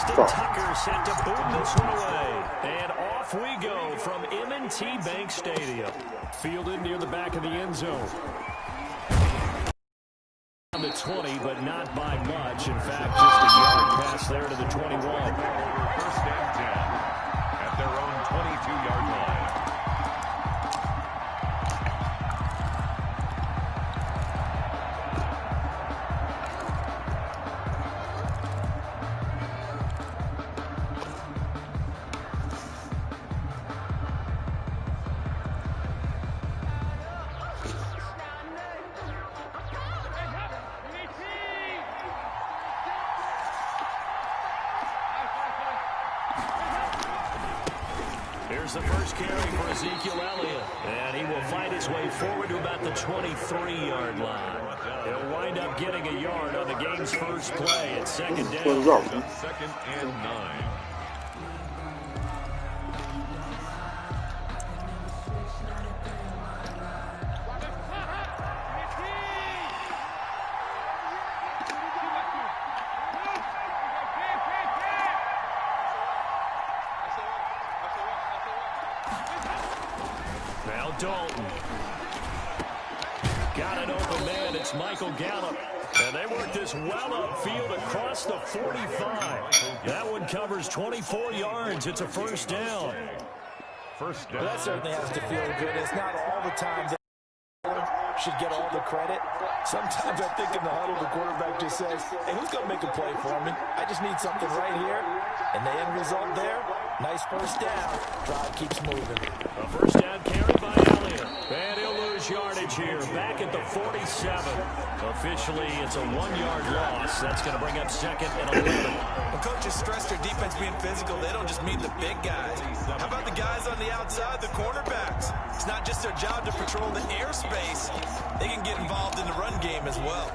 Tucker set to boom this one away. And off we go from M&T Bank Stadium. Fielded near the back of the end zone. On the 20, but not by much. In fact, just a yard pass there to the 21. First and 10 at their own 22-yard line. Here's the first carry for Ezekiel Elliott. And he will fight his way forward to about the 23-yard line. He'll wind up getting a yard on the game's first play at second down. Second and 9. Now Dalton. Got an open man. It's Michael Gallup. And they work this well upfield across the 45. That one covers 24 yards. It's a first down. First down. Well, that certainly has to feel good. It's not all the time that should get all the credit. Sometimes I think in the huddle, the quarterback just says, hey, who's going to make a play for me? I just need something right here. And the end result there, nice first down. Drive keeps moving. A first down carry by Elliott. And he'll lose yardage here. Back at the 47. Officially, it's a 1-yard loss. That's going to bring up second and 11. When coaches stress their defense being physical, they don't just mean the big guys. How about the guys on the outside, the cornerbacks? It's not just their job to patrol the airspace. They can get involved in the run game as well.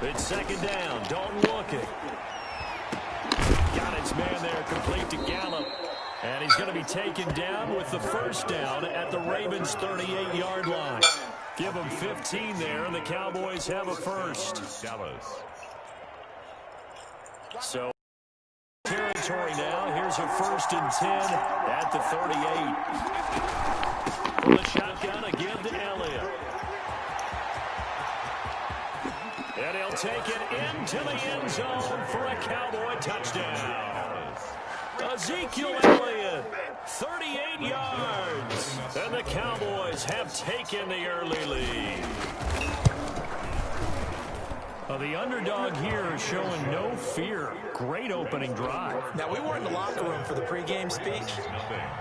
It's second down. Dalton looking. Got his man there, complete to Gallup. And he's going to be taken down with the first down at the Ravens' 38-yard line. Give them 15 there, and the Cowboys have a first. So, territory now. Here's a first and 10 at the 38. The shotgun again to Elliott. And he'll take it into the end zone for a Cowboy touchdown. Ezekiel Elliott, 38 yards. And the Cowboys have taken the early lead. The underdog here is showing no fear. Great opening drive. Now, we weren't in the locker room for the pregame speech,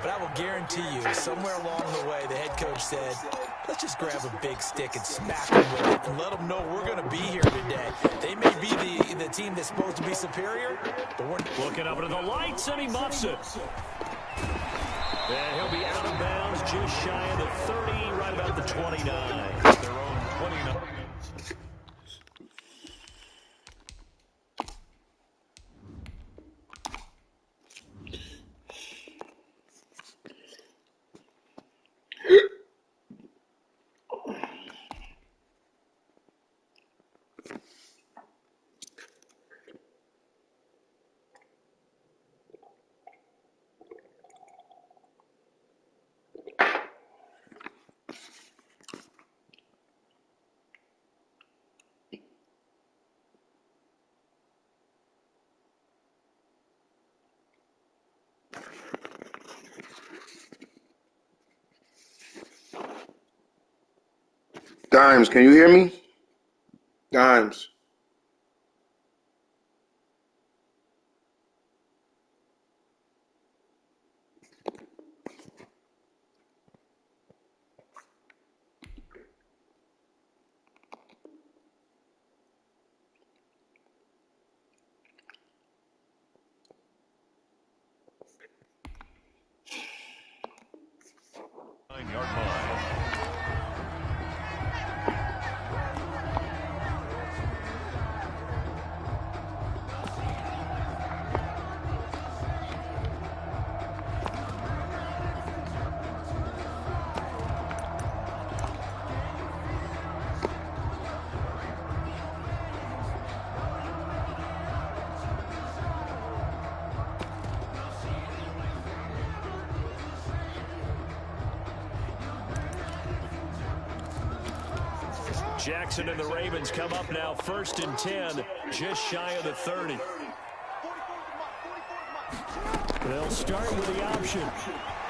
but I will guarantee you, somewhere along the way, the head coach said, let's just grab a big stick and smack them with it and let them know we're going to be here today. They may be the team that's supposed to be superior, but we're looking up into the lights, and he muffs it. And he'll be out of bounds just shy of the 30, right about the 29. Their own 29. Dimes, can you hear me? Dimes. Nine-yard line. Jackson and the Ravens come up now 1st and 10, just shy of the 30. They'll start with the option.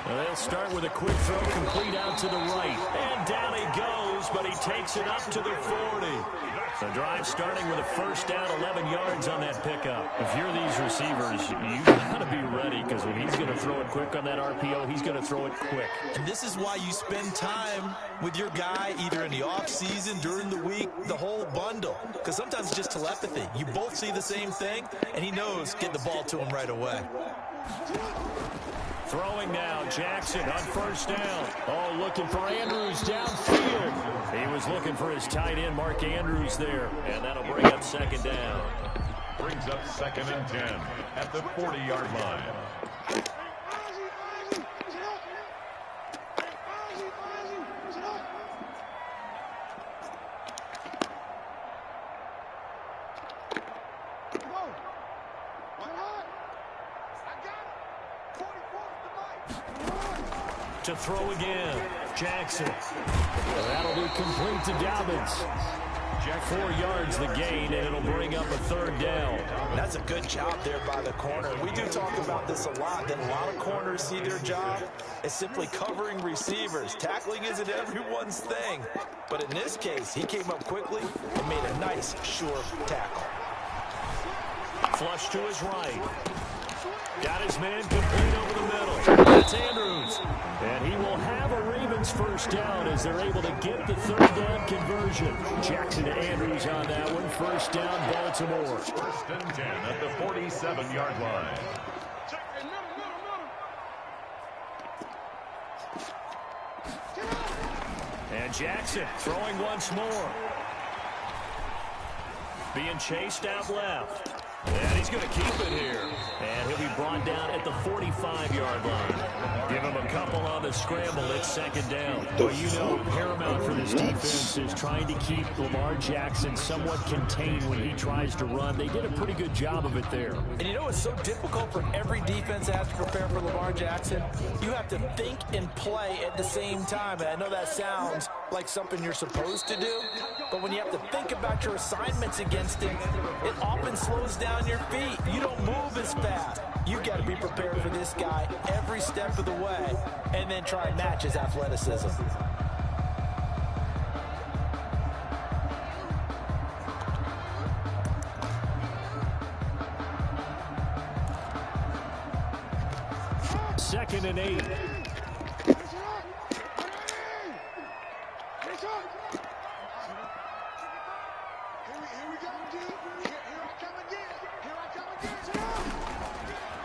They'll start with a quick throw complete out to the right. And down he goes, but he takes it up to the 40. The drive starting with a 1st down, 11 yards on that pickup. If you're these receivers, you've got to be ready, because when he's going to throw it quick on that RPO, he's going to throw it quick. And this is why you spend time with your guy either in the offseason, during the week, the whole bundle. Because sometimes it's just telepathy. You both see the same thing, and he knows get the ball to him right away. Throwing now, Jackson on 1st down. Oh, looking for Andrews downfield. He was looking for his tight end, Mark Andrews, there. And that'll bring up 2nd down. Brings up 2nd and 10 at the 40-yard line. To throw again, Jackson. That'll be complete to Dobbins. 4 yards the gain, and it'll bring up a 3rd down. That's a good job there by the corner. We do talk about this a lot, that a lot of corners see their job as simply covering receivers. Tackling isn't everyone's thing. But in this case, he came up quickly and made a nice, sure tackle. Flush to his right. Got his man complete over the middle. That's Andrews. And he will have a Ravens 1st down as they're able to get the 3rd down conversion. Jackson to Andrews on that one. 1st down, Baltimore. 1st and 10 at the 47-yard line. And Jackson throwing once more. Being chased out left. And he's going to keep it here. And he'll be brought down at the 45-yard line. Give him a couple on the scramble. It's 2nd down. Well, you know, paramount for this defense is trying to keep Lamar Jackson somewhat contained when he tries to run. They did a pretty good job of it there. And you know it's so difficult for every defense that has to prepare for Lamar Jackson? You have to think and play at the same time. And I know that sounds like something you're supposed to do, but when you have to think about your assignments against him, it often slows down your feet. You don't move as fast. You've got to be prepared for this guy every step of the way and then try and match his athleticism. Second and 8.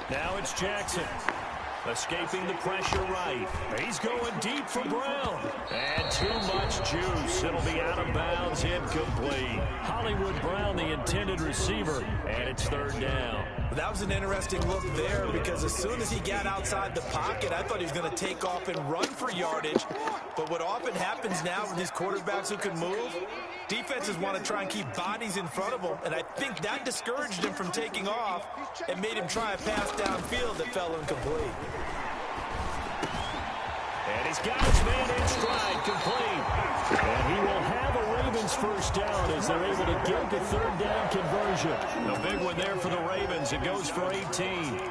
Now it's Jackson. Escaping the pressure right. He's going deep for Brown. And too much juice. It'll be out of bounds, incomplete. Hollywood Brown, the intended receiver, and it's 3rd down. That was an interesting look there, because as soon as he got outside the pocket, I thought he was going to take off and run for yardage. But what often happens now with these quarterbacks who can move, defenses want to try and keep bodies in front of them, and I think that discouraged him from taking off and made him try a pass downfield that fell incomplete. And he's got his man in stride, complete. And he will have a Ravens 1st down as they're able to get the 3rd down conversion. A big one there for the Ravens. It goes for 18.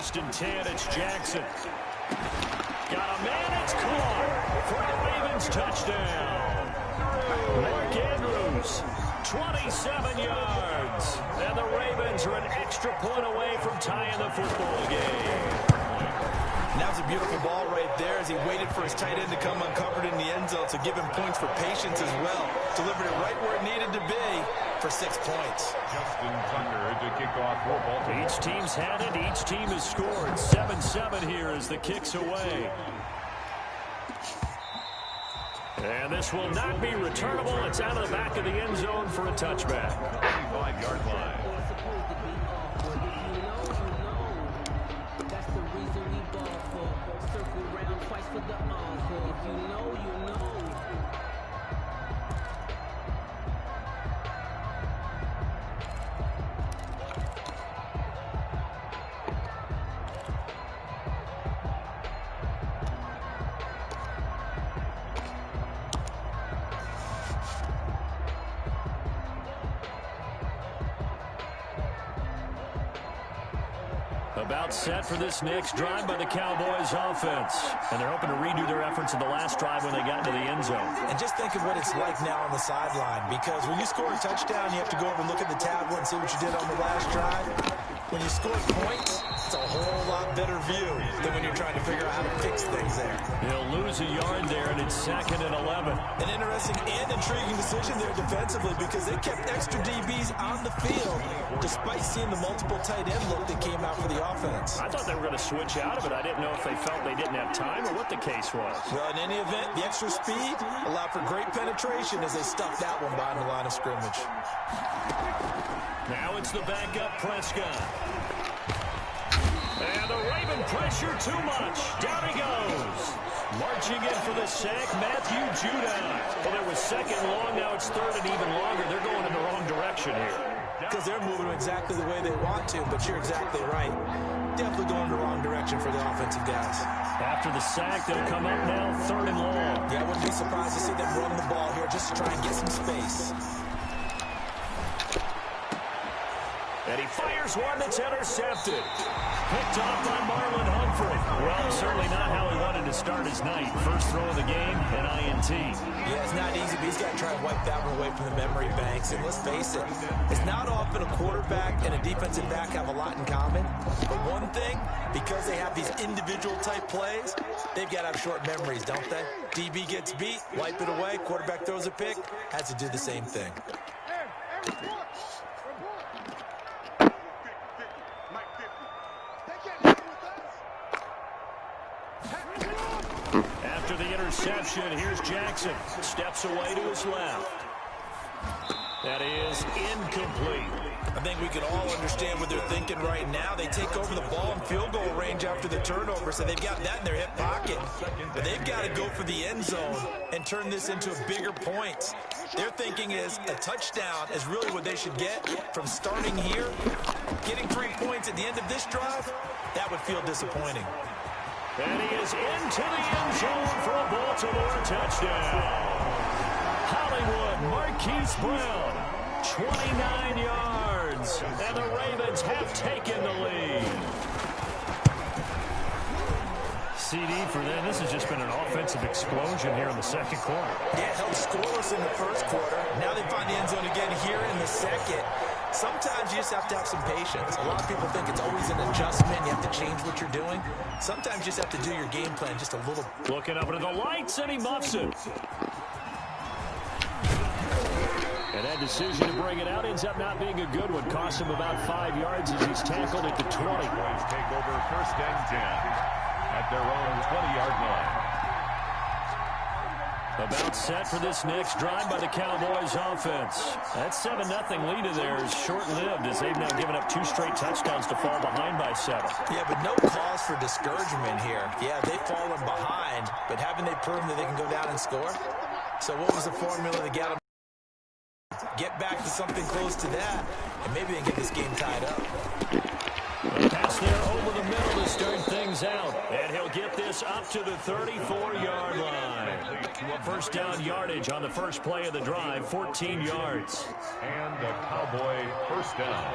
1st and 10. It's Jackson. Got a man. It's caught for a Ravens touchdown. Mark Andrews, 27 yards. And the Ravens are an extra point away from tying the football game. And that was a beautiful ball right there as he waited for his tight end to come uncovered in the end zone, so give him points for patience as well. Delivered it right where it needed to be for 6 points. Justin Tucker to kick off for Baltimore. Each team's had it. Each team has scored. 7-7 here as the kick's away. And this will not be returnable. It's out of the back of the end zone for a touchback. 25-yard line. About set for this next drive by the Cowboys offense. And they're hoping to redo their efforts in the last drive when they got into the end zone. And just think of what it's like now on the sideline, because when you score a touchdown, you have to go over and look at the tablet and see what you did on the last drive. When you score points, it's a whole lot better view than when you're trying to figure out how to fix things there. He'll lose a yard there, and it's 2nd and 11. An interesting and intriguing decision there defensively, because they kept extra DBs on the field despite seeing the multiple tight end look that came out for the offense. I thought they were going to switch out of it. I didn't know if they felt they didn't have time or what the case was. Well, in any event, the extra speed allowed for great penetration as they stuffed that one behind the line of scrimmage. Now it's the backup Prescott. And the Raven pressure too much. Down he goes. Marching in for the sack, Matthew Judon. Well, there was 2nd long. Now it's 3rd and even longer. They're going in the wrong direction here. Because they're moving exactly the way they want to, but you're exactly right. Definitely going in the wrong direction for the offensive guys. After the sack, they'll come up now 3rd and long. Yeah, I wouldn't be surprised to see them run the ball here just to try and get some space. And he fires one that's intercepted. Picked off by Marlon Humphrey. Well, certainly not how he wanted to start his night. First throw of the game, an INT. Yeah, it's not easy, but he's got to try and wipe that one away from the memory banks. And let's face it, it's not often a quarterback and a defensive back have a lot in common. But one thing, because they have these individual type plays, they've got to have short memories, don't they? DB gets beat, wipe it away, quarterback throws a pick, has to do the same thing. After the interception, here's Jackson. Steps away to his left. That is incomplete. I think we can all understand what they're thinking right now. They take over the ball in field goal range after the turnover, so they've got that in their hip pocket. But they've got to go for the end zone and turn this into a bigger point. Their thinking is a touchdown is really what they should get from starting here. Getting 3 points at the end of this drive, that would feel disappointing. And he is into the end zone for a Baltimore touchdown. Hollywood Marquise Brown, 29 yards. And the Ravens have taken the lead. CD for them. This has just been an offensive explosion here in the 2nd quarter. Yeah, held scoreless in the 1st quarter. Now they find the end zone again here in the 2nd. Sometimes you just have to have some patience. A lot of people think it's always an adjustment. You have to change what you're doing. Sometimes you just have to do your game plan just a little. Looking up into the lights, and he muffs it. And that decision to bring it out ends up not being a good one. Cost him about 5 yards as he's tackled at the 20. Cowboys take over 1st and 10 at their own 20-yard line. About set for this next drive by the Cowboys offense. That 7-0 lead of theirs is short-lived as they've now given up 2 straight touchdowns to fall behind by 7. Yeah, but no cause for discouragement here. Yeah, they've fallen behind, but haven't they proven that they can go down and score? So what was the formula to get them? Get back to something close to that, and maybe they can get this game tied up. A pass there over the middle to start things out. And he'll get this up to the 34-yard line. 1st down yardage on the first play of the drive, 14 yards. And a Cowboy 1st down.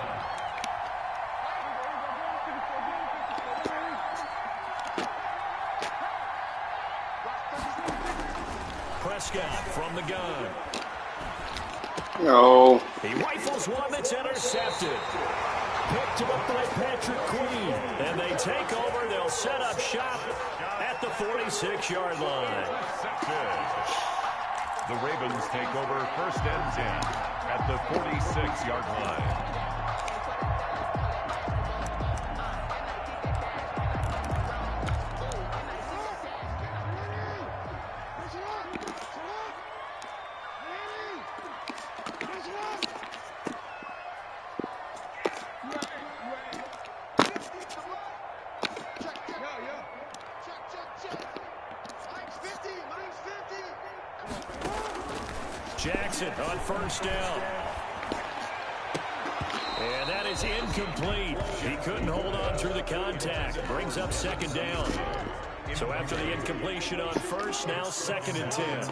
Prescott from the gun. No. He rifles one that's intercepted. Picked up by Patrick Queen. And they take over. They'll set up shop at the 46-yard line. The Ravens take over 1st and 10 at the 46-yard line. Jackson on 1st down. And that is incomplete. He couldn't hold on through the contact. Brings up 2nd down. So after the incompletion on 1st, now 2nd and 10.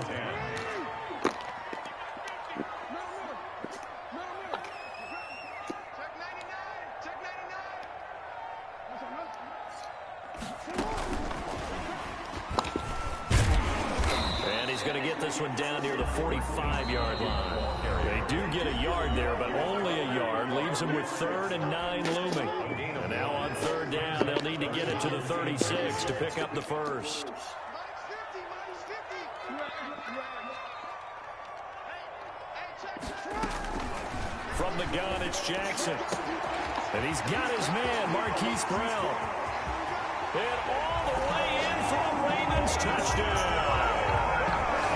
Going to get this one down near the 45-yard line. They do get a yard there, but only a yard. Leaves them with 3rd and 9 looming. And now on 3rd down, they'll need to get it to the 36 to pick up the first. From the gun, it's Jackson. And he's got his man, Marquise Brown. And all the way in for the Ravens touchdown.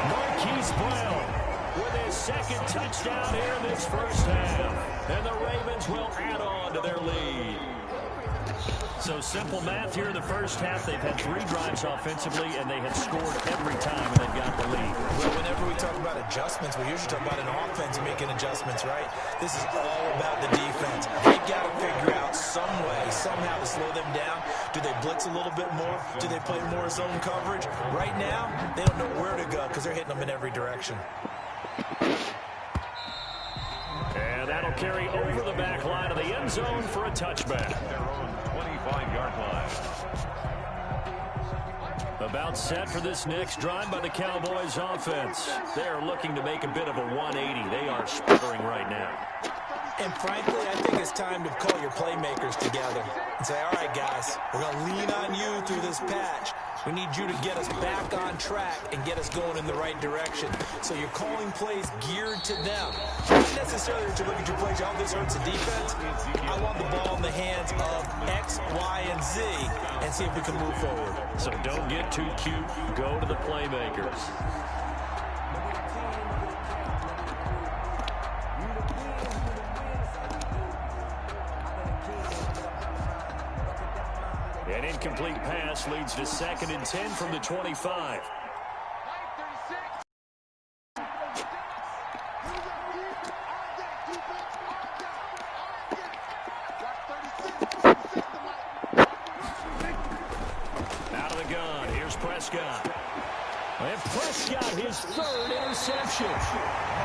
Marquise Brown with his 2nd touchdown here in this 1st half. And the Ravens will add on to their lead. So simple math here in the 1st half. They've had 3 drives offensively, and they have scored every time, and they've got the lead. Well, whenever we talk about adjustments, we usually talk about an offense making adjustments, right? This is all about the defense. They've got to figure out some way, somehow to slow them down. Do they blitz a little bit more? Do they play more zone coverage? Right now, they don't know where to go because they're hitting them in every direction. And that'll carry over the back line of the end zone for a touchback. Their own 25-yard line. About set for this next drive by the Cowboys offense. They're looking to make a bit of a 180. They are sputtering right now. And frankly, I think it's time to call your playmakers together and say, all right, guys, we're going to lean on you through this patch. We need you to get us back on track and get us going in the right direction. So you're calling plays geared to them. Not necessarily to look at your plays, oh, this hurts the defense. I want the ball in the hands of X, Y, and Z and see if we can move forward. So don't get too cute. Go to the playmakers. An incomplete pass leads to 2nd and 10 from the 25. Out of the gun, here's Prescott. And Prescott, his 3rd interception.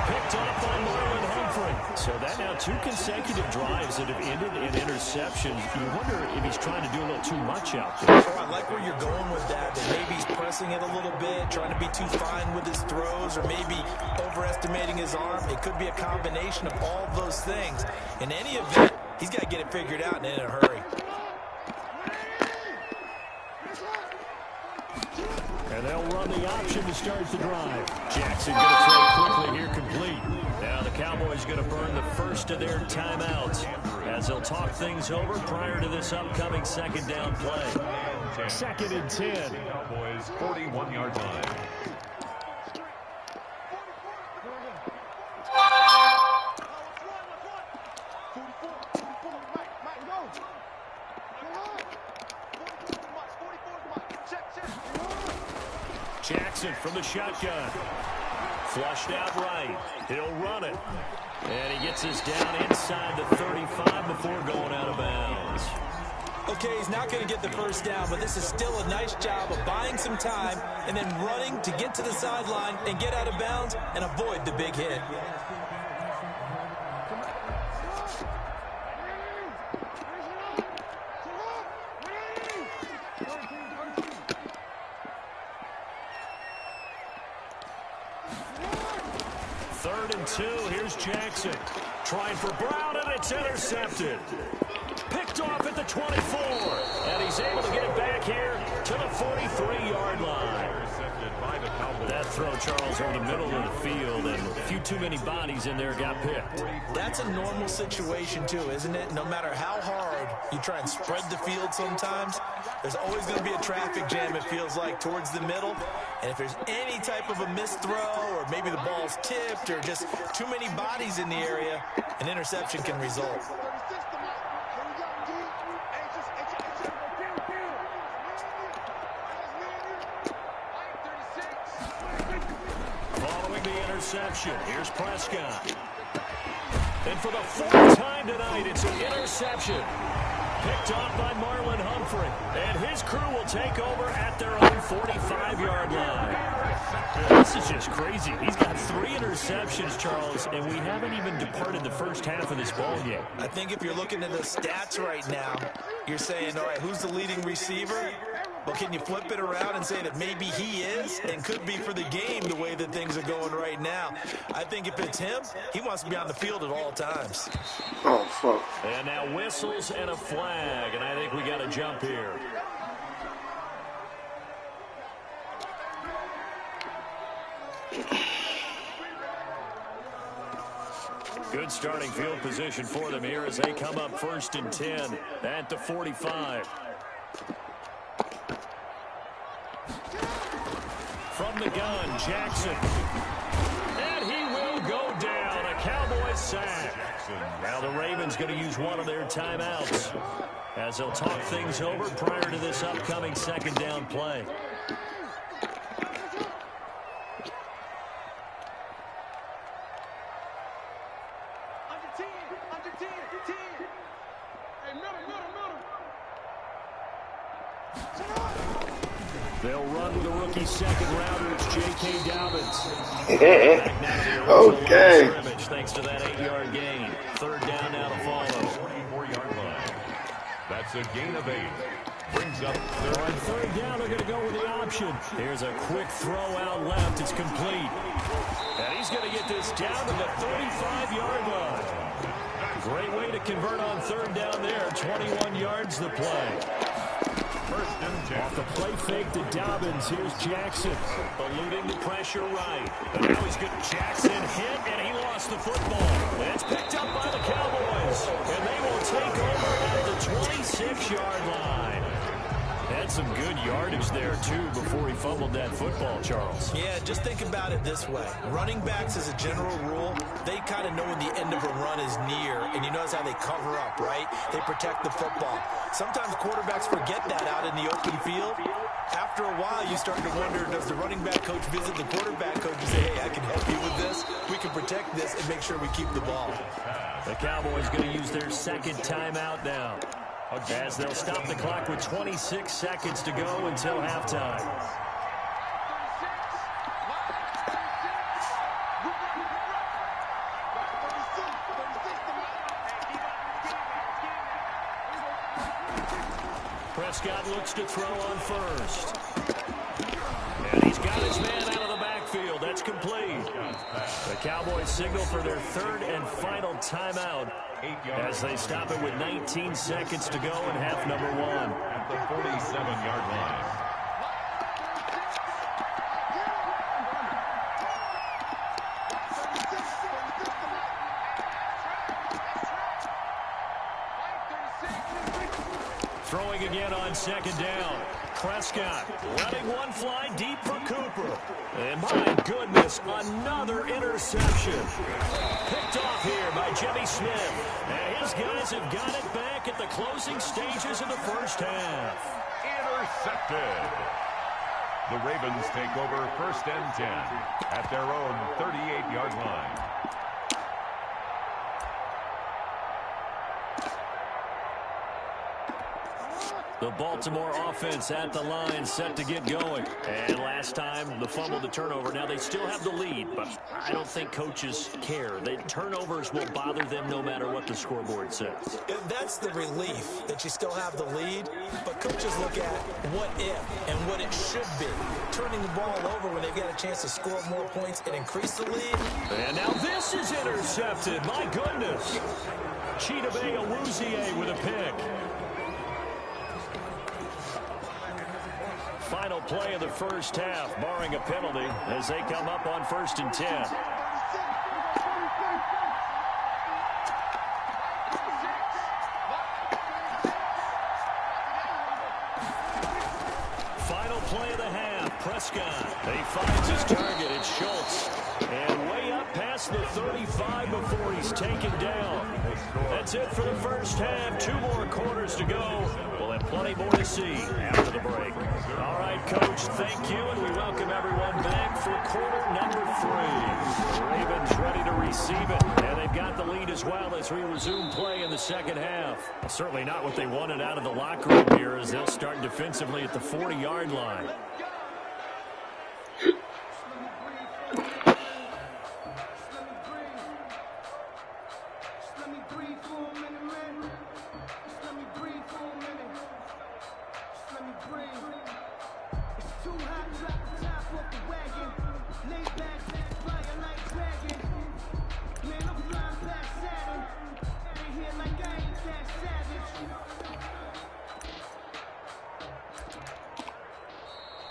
Picked off by Marlon Humphrey. So that now 2 consecutive drives that have ended in interceptions. You wonder if he's trying to do a little too much out there. Oh, I like where you're going with that. That maybe he's pressing it a little bit, trying to be too fine with his throws, or maybe overestimating his arm. It could be a combination of all those things. In any event, he's got to get it figured out and in a hurry. And they'll run the option to start the drive. Jackson going to throw quickly here, complete. Now the Cowboys going to burn the first of their timeouts as they'll talk things over prior to this upcoming 2nd down play. 2nd and 10. Cowboys 41-yard line. Jackson from the shotgun. Flushed out right. He'll run it. And he gets this down inside the 35 before going out of bounds. Okay, he's not going to get the first down, but this is still a nice job of buying some time and then running to get to the sideline and get out of bounds and avoid the big hit. 3rd and 2. Here's Jackson. Trying for Brown, and it's intercepted. Picked off at the 24. And he's able to get it back here to the 43-yard line. That throw, Charles, over the middle of the field, and a few too many bodies in there got picked. That's a normal situation, too, isn't it? No matter how hard you try and spread the field sometimes, there's always going to be a traffic jam, it feels like, towards the middle. And if there's any type of a missed throw, or maybe the ball's tipped, or just too many bodies in the area, an interception can result. Interception. Here's Prescott. And for the 4th time tonight, it's an interception. Picked off by Marlon Humphrey. And his crew will take over at their own 45-yard line. This is just crazy. He's got 3 interceptions, Charles, and we haven't even departed the first half of this ball game. I think if you're looking at the stats right now, you're saying, all right, who's the leading receiver? Well, can you flip it around and say that maybe he is and could be for the game the way that things are going right now? I think if it's him, he wants to be on the field at all times. Oh, fuck. And now whistles and a flag, and I think we got a jump here. Good starting field position for them here as they come up 1st and 10 at the 45. From the gun, Jackson. And he will go down. A Cowboys sack. Now the Ravens going to use one of their timeouts as they'll talk things over prior to this upcoming 2nd down play. They'll run with a rookie 2nd rounder. It's J.K. Dobbins. Okay. Thanks to that 8-yard gain. 3rd down now to follow. 24-yard line. That's a gain of 8. Brings up 3rd. On 3rd down, they're going to go with the option. Here's a quick throw out left. It's complete. And he's going to get this down to the 35-yard line. Great way to convert on 3rd down there. 21 yards the play. 1st and 10. Off the play fake to Dobbins. Here's Jackson. Eluding the pressure right. And now he's got Jackson hit, and he lost the football. And it's picked up by the Cowboys. And they will take over at the 26-yard line. Had some good yardage there, too, before he fumbled that football, Charles. Yeah, just think about it this way. Running backs, as a general rule, they kind of know when the end of a run is near, and you notice how they cover up, right? They protect the football. Sometimes quarterbacks forget that out in the open field. After a while, you start to wonder, does the running back coach visit the quarterback coach and say, hey, I can help you with this. We can protect this and make sure we keep the ball. The Cowboys going to use their 2nd timeout now, as they'll stop the clock with 26 seconds to go until halftime. Prescott looks to throw on 1st. And he's got his man out of the backfield. That's complete. The Cowboys signal for their 3rd and final timeout as they stop it with 19 seconds to go in half number 1. At the 47-yard line. Throwing again on 2nd down. Prescott letting one fly deep for Cooper. And my goodness, another interception. Picked off here by Jimmy Smith. And his guys have got it back at the closing stages of the 1st half. Intercepted. The Ravens take over 1st and 10 at their own 38-yard line. The Baltimore offense at the line, set to get going. And last time, the fumble, the turnover. Now, they still have the lead, but I don't think coaches care. The turnovers will bother them no matter what the scoreboard says. That's the relief, that you still have the lead. But coaches look at what if and what it should be. Turning the ball over when they've got a chance to score more points and increase the lead. And now this is intercepted. My goodness. Chidobe Awuzie with a pick. Final play of the first half, barring a penalty, as they come up on 1st and 10. Final play of the half, Prescott. He finds his target, it's Schultz. And way up past the 35 before he's taken down. That's it for the first half. 2 more quarters to go. We'll have plenty more to see after the break. All right, Coach, thank you, and we welcome everyone back for quarter number 3. The Ravens ready to receive it, and they've got the lead as well as we resume play in the second half. Certainly not what they wanted out of the locker room here, as they'll start defensively at the 40-yard line.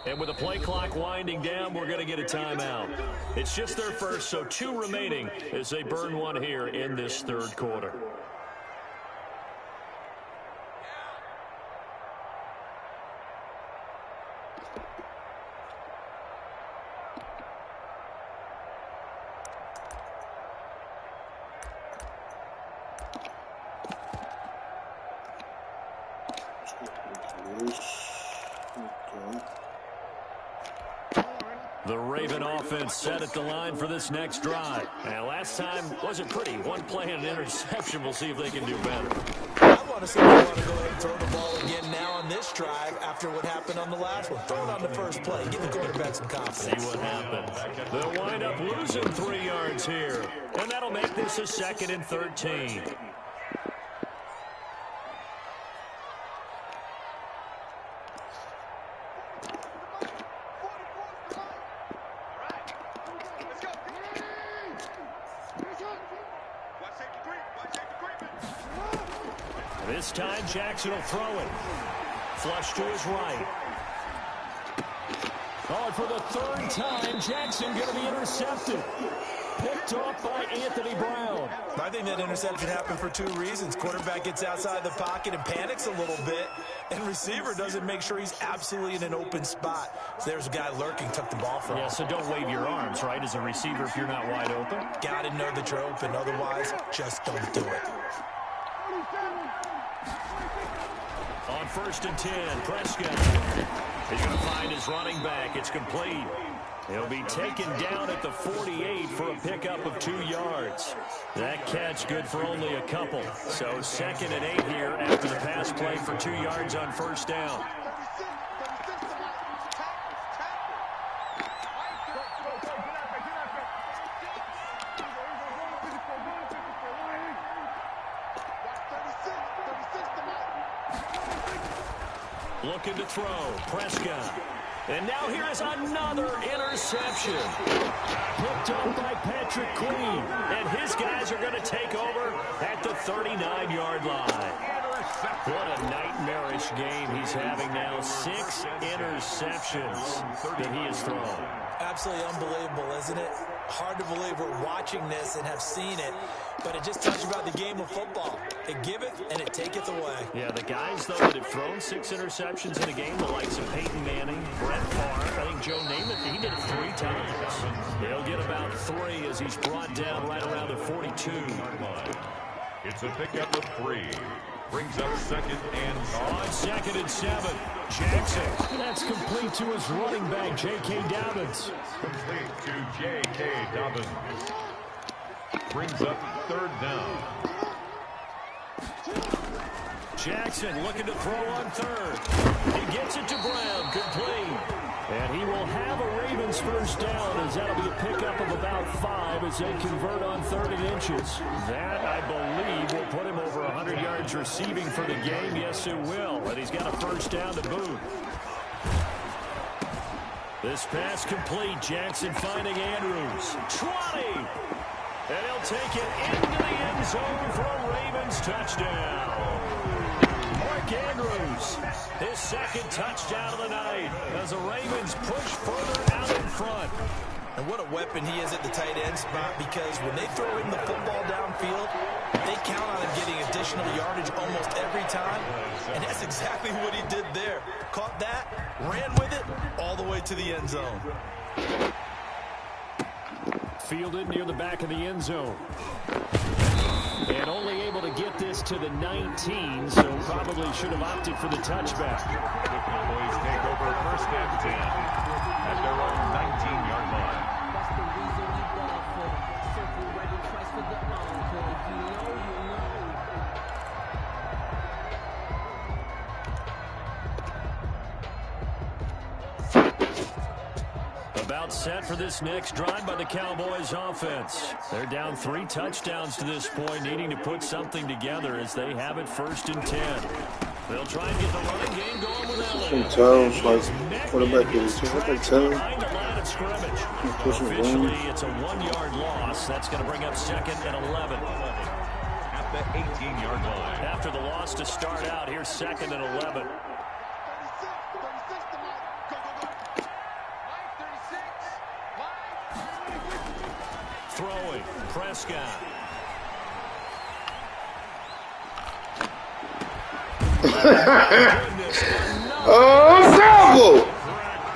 And with the play clock winding down, we're going to get a timeout. It's just their first, so 2 remaining as they burn one here in this third quarter. The Raven offense set at the line for this next drive. And last time wasn't pretty. 1 play and an interception. We'll see if they can do better. I want to see if they want to go ahead and throw the ball again now on this drive after what happened on the last one. Throw it on the first play. Give the quarterback some confidence. See what happens. They'll wind up losing 3 yards here. And that'll make this a 2nd and 13. This time, Jackson will throw it. Flush to his right. Oh, and for the 3rd time, Jackson going to be intercepted. Picked off by Anthony Brown. I think that interception happened for 2 reasons. Quarterback gets outside the pocket and panics a little bit, and receiver doesn't make sure he's absolutely in an open spot. So there's a guy lurking, took the ball from him. Yeah, so don't wave your arms, right, as a receiver if you're not wide open. Got to know that you're open. Otherwise, just don't do it. On 1st and 10, Prescott. He's going to find his running back. It's complete. He'll be taken down at the 48 for a pickup of 2 yards. That catch good for only a couple. So 2nd and 8 here after the pass play for 2 yards on 1st down. Looking to throw, Prescott. And now here is another interception. Picked up by Patrick Queen. And his guys are going to take over at the 39-yard line. What a nightmarish game he's having now. 6 interceptions that he has thrown. Absolutely unbelievable, isn't it? Hard to believe we're watching this and have seen it, but it just tells you about the game of football. It giveth and it taketh away. Yeah, the guys, though, that have thrown 6 interceptions in a game, the likes of Peyton Manning, Brett Favre, I think Joe Namath, he did it 3 times. He'll get about 3 as he's brought down right around the 42. It's a pickup of 3. Brings up 2nd and on 2nd and 7. Jackson. That's complete to his running back, J.K. Dobbins. Complete to J.K. Dobbins. Brings up 3rd down. Jackson looking to throw on third. He gets it to Brown, complete. And he will have a Ravens first down, as that'll be a pickup of about 5 as they convert on 3rd and inches. That, I believe, will put him over 100 yards receiving for the game. Yes, it will. And he's got a first down to boot. This pass complete. Jackson finding Andrews. 20! And he'll take it into the end zone for a Ravens touchdown. Mark Andrews, his 2nd touchdown of the night as the Ravens push further out in front. And what a weapon he is at the tight end spot, because when they throw him the football downfield, they count on him getting additional yardage almost every time. And that's exactly what he did there. Caught that, ran with it, all the way to the end zone. Fielded near the back of the end zone. And only able to get this to the 19, so probably should have opted for the touchback. The Cowboys take over 1st and 10 at their own 19-yard line. That's the reason we ball for circle ready twice for the encore. If you know, you know. About set for this next drive by the Cowboys offense. They're down 3 touchdowns to this point, needing to put something together as they have it 1st and 10. They'll try and get the running game going with Elliott. Sometimes, like, quarterback is like 10. Behind the line of scrimmage. Officially, it's a 1-yard loss. That's going to bring up 2nd and 11. At the 18-yard line. After the loss to start out, here's 2nd and 11. Throwing, Prescott. Oh, bravo!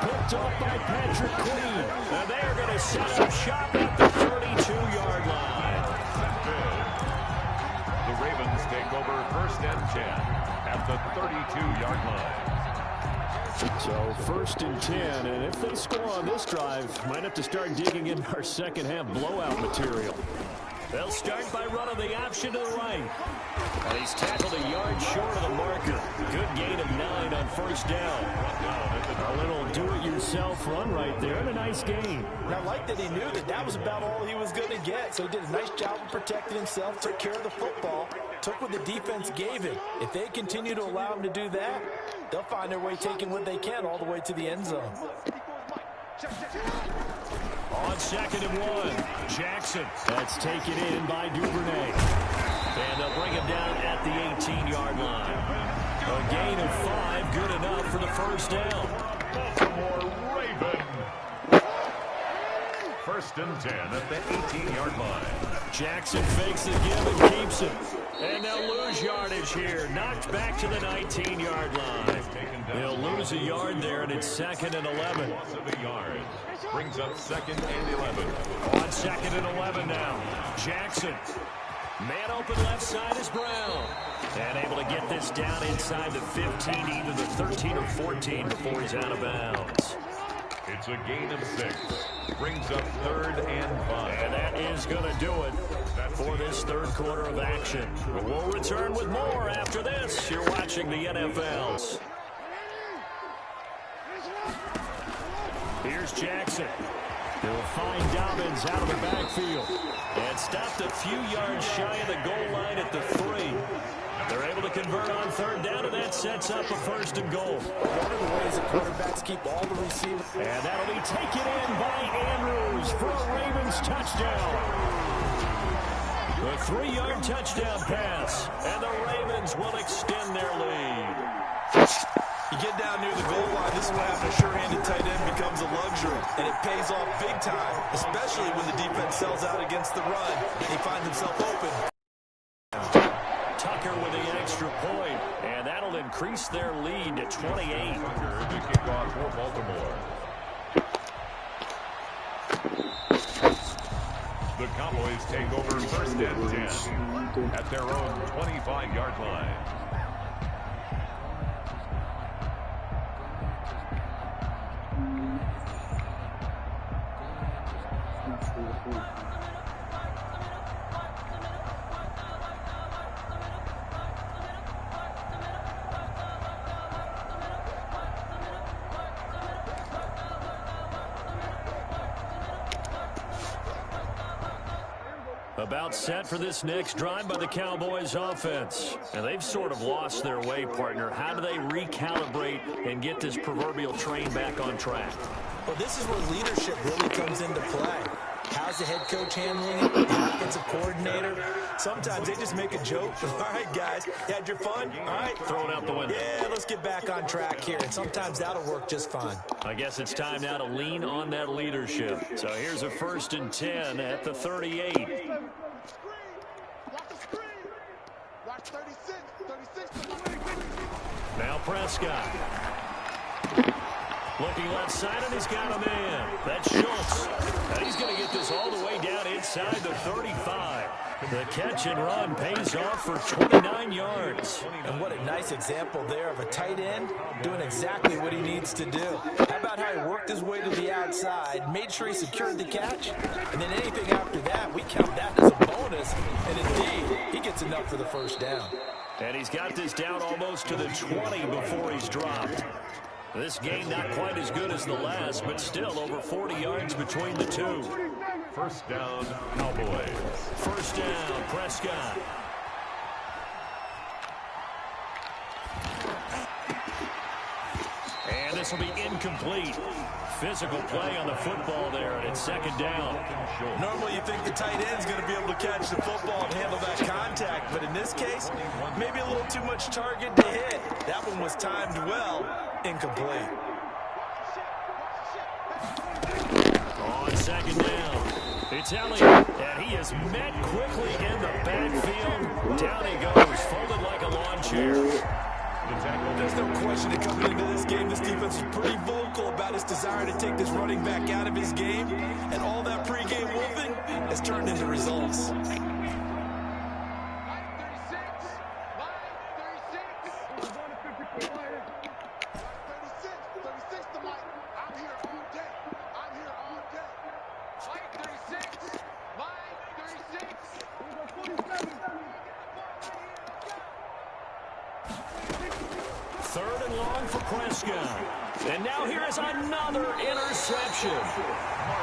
Picked up by Patrick Queen. And they are going to set up shop at the 32-yard line. The Ravens take over 1st and 10 at the 32-yard line. So 1st and 10, and if they score on this drive, might have to start digging in our second half blowout material. They'll start by running the option to the right. And he's tackled a yard short of the marker. Good gain of 9 on 1st down. A little do-it-yourself run right there, and a nice gain. And I like that he knew that that was about all he was going to get. So he did a nice job of protecting himself, took care of the football, took what the defense gave him. If they continue to allow him to do that, they'll find their way taking what they can all the way to the end zone. On 2nd and 1, Jackson. That's taken in by Duvernay. And they'll bring him down at the 18-yard line. A gain of 5, good enough for the first down. Baltimore Raven. 1st and 10 at the 18-yard line. Jackson fakes the give and keeps it. And they'll lose yardage here. Knocked back to the 19-yard line. They'll lose a yard there, and it's 2nd and 11. Loss of a yard. Brings up 2nd and 11. On 2nd and 11 now. Jackson. Man open left side is Brown. And able to get this down inside the 15, either the 13 or 14 before he's out of bounds. It's a gain of 6. Brings up 3rd and 5. And that is going to do it for this 3rd quarter of action. We'll return with more after this. You're watching the NFLs. Here's Jackson. He'll find Dobbins out of the backfield. And stopped a few yards shy of the goal line at the 3. They're able to convert on 3rd down, and that sets up a 1st and goal. One of the ways that quarterbacks keep all the receivers. And that'll be taken in by Andrews for a Ravens touchdown. A 3-yard touchdown pass, and the Ravens will extend their lead. You get down near the goal line, this is what having a sure-handed tight end becomes a luxury, and it pays off big time, especially when the defense sells out against the run, and he finds himself open. Tucker with the extra point, and that'll increase their lead to 28. Tucker to kick off for Baltimore. The Cowboys take over 1st and 10 at their own 25-yard line. About set for this next drive by the Cowboys offense. And they've sort of lost their way, partner. How do they recalibrate and get this proverbial train back on track? Well, this is where leadership really comes into play. How's the head coach handling it? The offensive coordinator? Sometimes they just make a joke. All right, guys, you had your fun? All right. Throw it out the window. Yeah, let's get back on track here. And sometimes that'll work just fine. I guess it's time now to lean on that leadership. So here's a 1st and 10 at the 38. Now Prescott. Looking left side, and he's got a man. That's Schultz. And he's going to get this all the way down inside the 35. The catch and run pays off for 29 yards. And what a nice example there of a tight end doing exactly what he needs to do. How about how he worked his way to the outside, made sure he secured the catch, and then anything after that, we count that as a bonus. And indeed, he gets enough for the 1st down. And he's got this down almost to the 20 before he's dropped. This game not quite as good as the last, but still over 40 yards between the two. 1st down, Cowboys. 1st down, Prescott. And this will be incomplete. Physical play on the football there, and it's 2nd down. Normally you think the tight end's going to be able to catch the football and handle that contact, but in this case, maybe a little too much target to hit. That one was timed well, incomplete. On 2nd down, it's Elliott, and he is met quickly in the backfield. Down he goes, folded like a lawn chair. There's no question that coming into this game, this defense is pretty vocal about its desire to take this running back out of his game, and all that pregame wolfing has turned into results. And now here is another interception.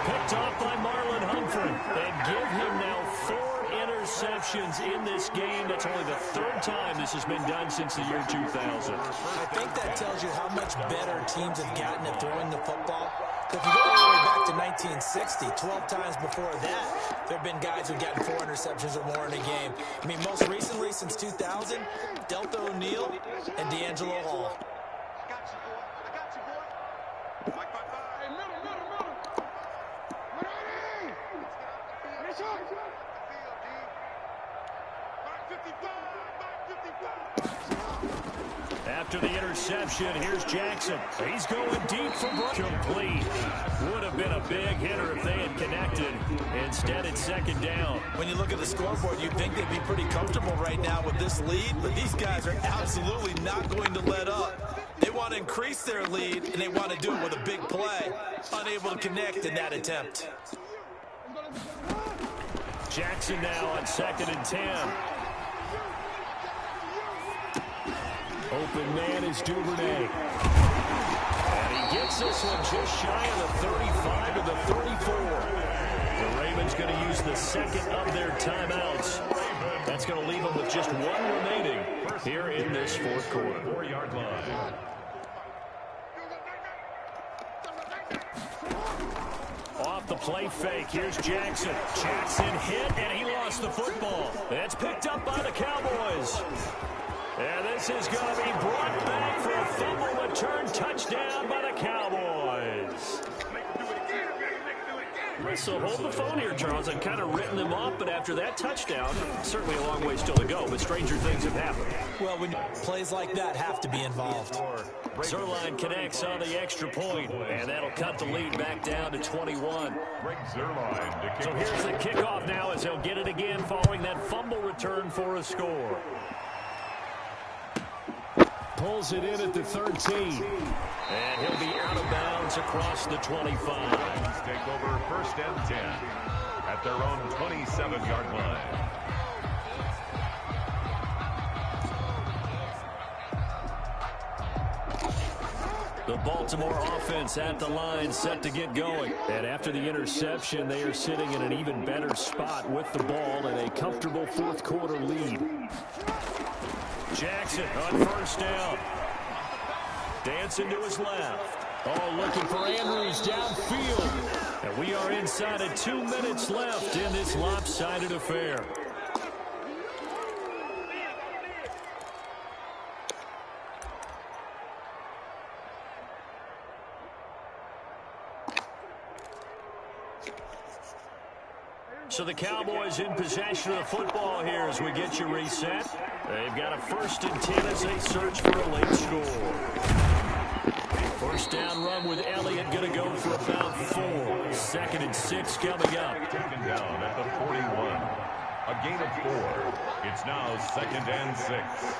Picked off by Marlon Humphrey. And give him now 4 interceptions in this game. That's only the 3rd time this has been done since the year 2000. I think that tells you how much better teams have gotten at throwing the football. If you go all the way back to 1960, 12 times before that, there have been guys who've gotten 4 interceptions or more in a game. I mean, most recently, since 2000, Delta O'Neal and D'Angelo Hall. After the interception, here's Jackson. He's going deep for Brook. Complete. Would have been a big hitter if they had connected. Instead, it's 2nd down. When you look at the scoreboard, you'd think they'd be pretty comfortable right now with this lead, but these guys are absolutely not going to let up. They want to increase their lead, and they want to do it with a big play. Unable to connect in that attempt. Jackson now on 2nd and 10. Open man is Duvernay. And he gets this one just shy of the 35 to the 34. The Ravens going to use the 2nd of their timeouts. That's going to leave them with just 1 remaining here in this 4th quarter. 4-yard line. Off the play fake, here's Jackson. Jackson hit, and he lost the football. That's picked up by the Cowboys. And this is going to be brought back for a fumble return touchdown by the Cowboys. So hold the phone here, Charles. I've kind of written them off, but after that touchdown, certainly a long way still to go, but stranger things have happened. Well, when plays like that have to be involved. Zerline connects on the extra point, and that'll cut the lead back down to 21. So here's the kickoff now as they'll get it again following that fumble return for a score. Pulls it in at the 13. And he'll be out of bounds across the 25. Take over 1st and 10 at their own 27-yard line. The Baltimore offense at the line, set to get going. And after the interception, they are sitting in an even better spot with the ball and a comfortable fourth quarter lead. Jackson on first down. Dancing to his left. Oh, looking for Andrews downfield. And we are inside of 2 minutes left in this lopsided affair. So the Cowboys in possession of the football here as we get you reset. They've got a 1st and 10 as they search for a late score. First down run with Elliott, going to go for about 4. 2nd and 6 coming up. Taken down at the 41. A gain of 4. It's now 2nd and 6.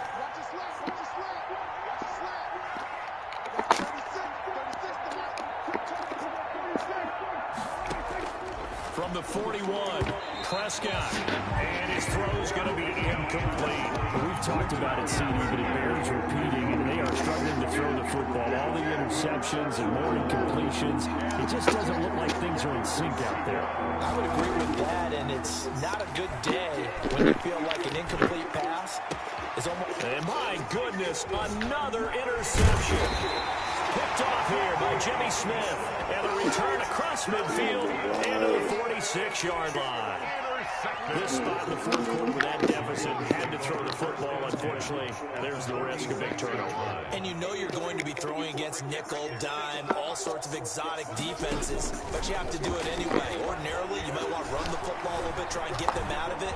From the 41, Prescott. And his throw's going to be incomplete. We've talked about it, CD, but it bears repeating, and they are struggling to throw the football. All the interceptions and more incompletions. It just doesn't look like things are in sync out there. I would agree with that, and it's not a good day when you feel like an incomplete pass is almost... And my goodness, another interception. Picked off here by Jimmy Smith. And a return across midfield into the 46-yard line. This spot in the fourth quarter with that deficit had to throw the football. Unfortunately, there's the risk of big turnover. And you know you're going to be throwing against nickel, dime, all sorts of exotic defenses, but you have to do it anyway. Ordinarily, you might want to run the football a little bit, try and get them out of it.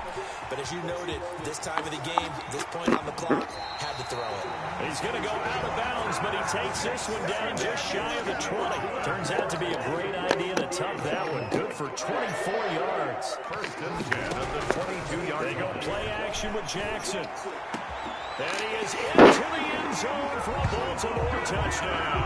But as you noted, this time of the game, this point on the clock, had to throw it. He's going to go out of bounds, but he takes this one down just shy of the 20. Turns out to be a great idea to tuck that one. Good for 24 yards. 1st and 10 of the 22-yard line. They go play action with Jackson. And he is into the end zone for a Baltimore touchdown.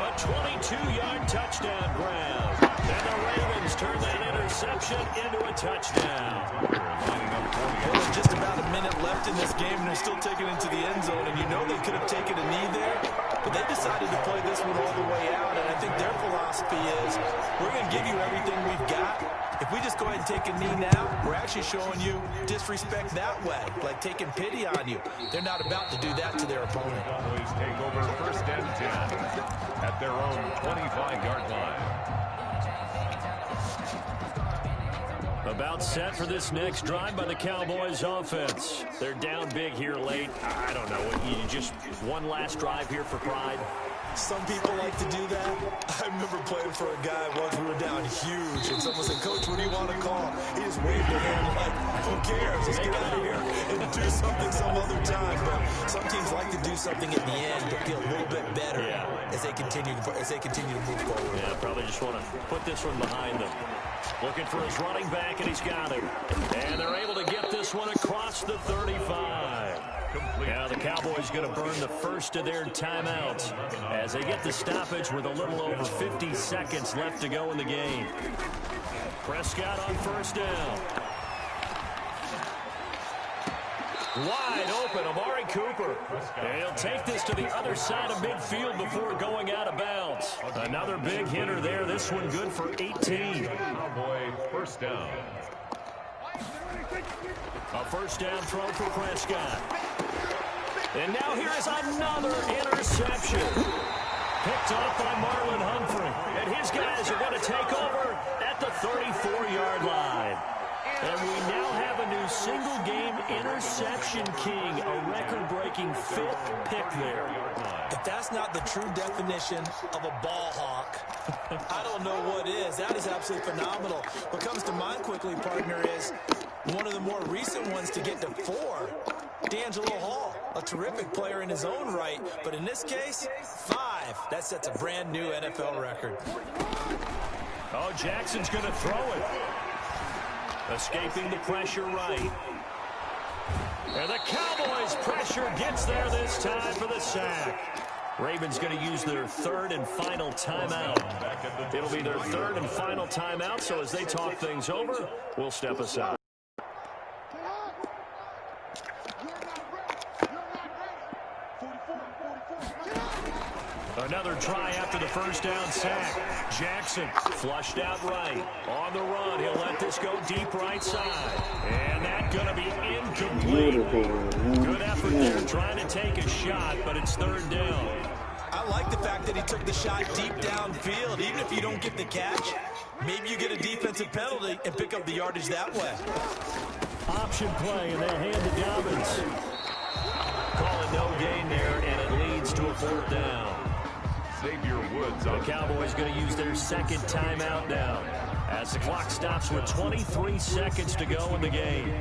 A 22-yard touchdown grab. And the Ravens turn that interception into a touchdown. Well, there's just about a minute left in this game, and they're still taking it to the end zone. And you know they could have taken a knee there, but they decided to play this one all the way out. And I think their philosophy is, we're going to give you everything we've got. If we just go ahead and take a knee now, we're actually showing you disrespect that way, like taking pity on you. They're not about to do that to their opponent. Cowboys take over 1st and 10 at their own 25-yard line. About set for this next drive by the Cowboys offense. They're down big here late. I don't know. You just one last drive here for pride. Some people like to do that. I remember playing for a guy once. We were down huge, and someone said, "Coach, what do you want to call?" He just waved a hand like, "Who cares? Let's get out of here and do something some other time." But some teams like to do something at the end, but feel a little bit better as they continue to move forward. Yeah, probably just want to put this one behind them. Looking for his running back, and he's got him. And they're able to get this one across the 35. Now the Cowboys going to burn the first of their timeouts as they get the stoppage with a little over 50 seconds left to go in the game. Prescott on first down. Wide open, Amari Cooper. And he'll take this to the other side of midfield before going out of bounds. Another big hitter there. This one good for 18. Cowboy 1st down. A first down throw for Prescott. And now here is another interception. Picked off by Marlon Humphrey. And his guys are going to take over at the 34-yard line. And we now have a new single-game interception king, a record-breaking 5th pick there. If that's not the true definition of a ball hawk, I don't know what is. That is absolutely phenomenal. What comes to mind quickly, partner, is one of the more recent ones to get to 4. D'Angelo Hall, a terrific player in his own right, but in this case, 5. That sets a brand new NFL record. Oh, Jackson's going to throw it. Escaping the pressure right. And the Cowboys' pressure gets there this time for the sack. Ravens going to use their 3rd and final timeout. It'll be their 3rd and final timeout, so as they talk things over, we'll step aside. first down sack. Jackson flushed out right. On the run, he'll let this go deep right side. And that's going to be incomplete. Good effort there trying to take a shot, but it's third down. I like the fact that he took the shot deep downfield. Even if you don't get the catch, maybe you get a defensive penalty and pick up the yardage that way. Option play, and they hand to Dobbins. Call it no gain there, and it leads to a fourth down. Xavier Woods on the Cowboys going to use their second timeout now as the clock stops with 23 seconds to go in the game.